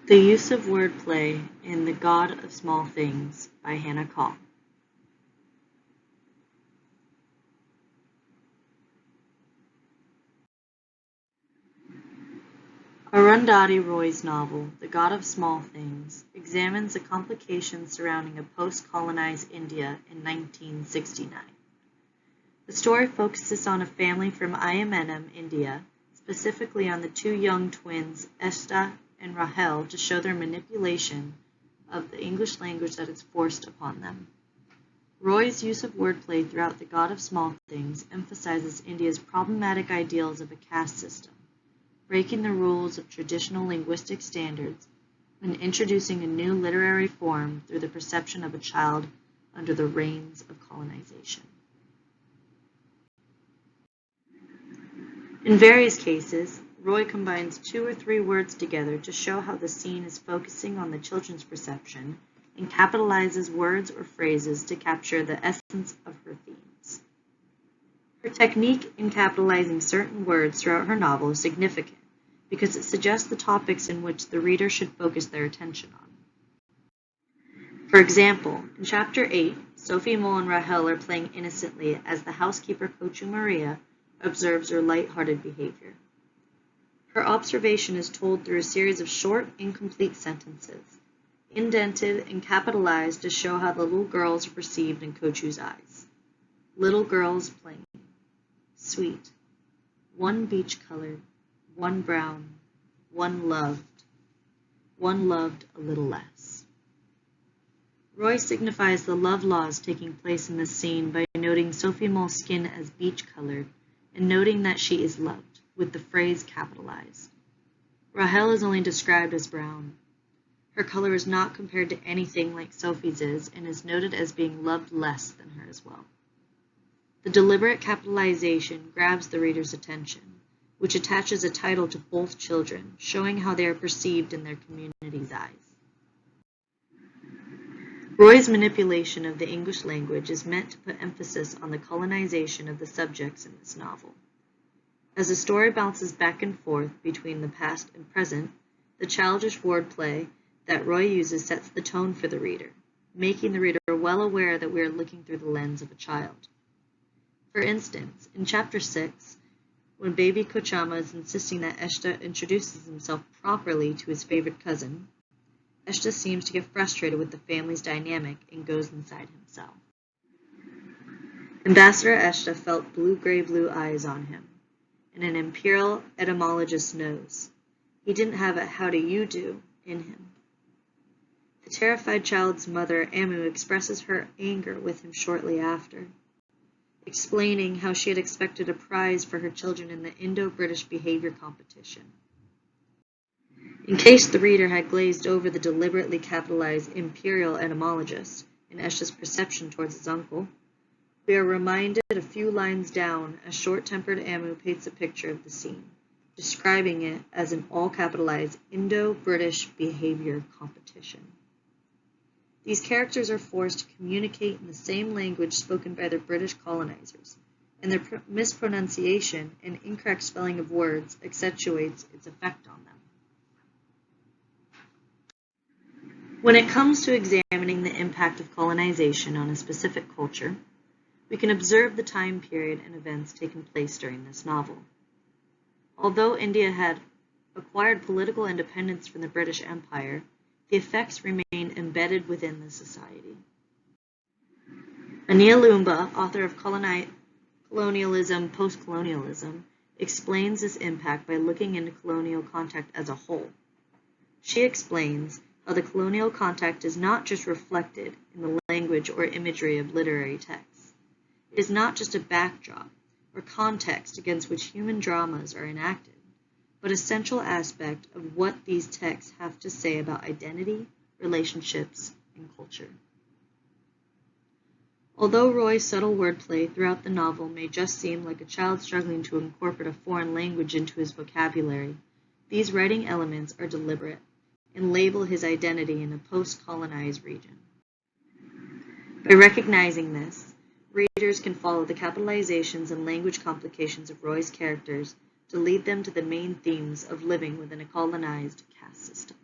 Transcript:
The Use of Wordplay in The God of Small Things by Hannah Call. Arundhati Roy's novel, The God of Small Things, examines the complications surrounding a post-colonized India in 1969. The story focuses on a family from Yemenum, India, specifically on the two young twins, Eshta and Rahel, to show their manipulation of the English language that is forced upon them. Roy's use of wordplay throughout The God of Small Things emphasizes India's problematic ideals of a caste system, breaking the rules of traditional linguistic standards and introducing a new literary form through the perception of a child under the reigns of colonization. In various cases, Roy combines 2 or 3 words together to show how the scene is focusing on the children's perception and capitalizes words or phrases to capture the essence of her themes. Her technique in capitalizing certain words throughout her novel is significant because it suggests the topics in which the reader should focus their attention on. For example, in Chapter 8, Sophie Mole and Rahel are playing innocently as the housekeeper Kochu Maria observes her light-hearted behavior. Her observation is told through a series of short, incomplete sentences, indented and capitalized to show how the little girls are perceived in Kochu's eyes. Little girls playing. Sweet. One beach-colored. One brown. One loved. One loved a little less. Roy signifies the love laws taking place in this scene by noting Sophie Mole's skin as beach-colored and noting that she is loved, with the phrase capitalized. Rahel is only described as brown. Her color is not compared to anything like Sophie's is and is noted as being loved less than her as well. The deliberate capitalization grabs the reader's attention, which attaches a title to both children, showing how they are perceived in their community's eyes. Roy's manipulation of the English language is meant to put emphasis on the colonization of the subjects in this novel. As the story bounces back and forth between the past and present, the childish wordplay that Roy uses sets the tone for the reader, making the reader well aware that we are looking through the lens of a child. For instance, in Chapter 6, when baby Kochama is insisting that Eshta introduces himself properly to his favorite cousin, Eshta seems to get frustrated with the family's dynamic and goes inside himself. Ambassador Eshta felt blue-gray-blue eyes on him, and an imperial etymologist's nose. He didn't have a "how do you do" in him. The terrified child's mother, Amu, expresses her anger with him shortly after, explaining how she had expected a prize for her children in the Indo-British behavior competition. In case the reader had glazed over the deliberately capitalized imperial etymologist in Eshta's perception towards his uncle, we are reminded a few lines down as short-tempered Amu paints a picture of the scene, describing it as an all-capitalized Indo-British behavior competition. These characters are forced to communicate in the same language spoken by their British colonizers, and their mispronunciation and incorrect spelling of words accentuates its effect on them. When it comes to examining the impact of colonization on a specific culture, we can observe the time period and events taking place during this novel. Although India had acquired political independence from the British Empire, the effects remain embedded within the society. Anil Lumba, author of Colonialism, Post-Colonialism, explains this impact by looking into colonial contact as a whole. She explains how the colonial contact is not just reflected in the language or imagery of literary texts. It is not just a backdrop or context against which human dramas are enacted, but a central aspect of what these texts have to say about identity, relationships, and culture. Although Roy's subtle wordplay throughout the novel may just seem like a child struggling to incorporate a foreign language into his vocabulary, these writing elements are deliberate and label his identity in a post-colonized region. By recognizing this, readers can follow the capitalizations and language complications of Roy's characters to lead them to the main themes of living within a colonized caste system.